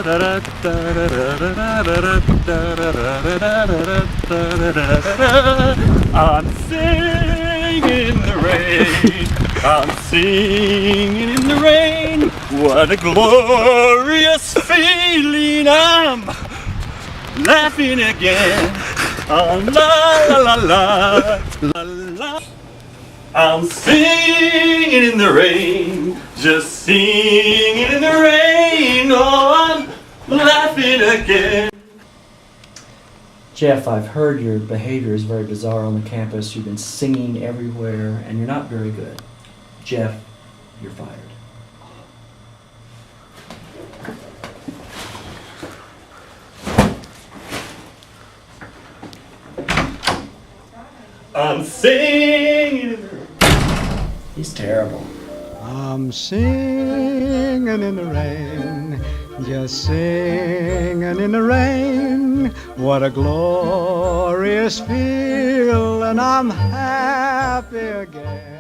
I'm singing in the rain. I'm singing in the rain. What a glorious feeling. I'm laughing again. Oh, la la la la la la. I'm singing in the rain, just singing in the rain. Oh, I'm laughing again. Jeff, I've heard your behavior is very bizarre on the campus. You've been singing everywhere, and you're not very good. Jeff, you're fired. I'm singing in the rain. He's terrible. I'm singing in the rain, just singing in the rain. What a glorious feel, and I'm happy again.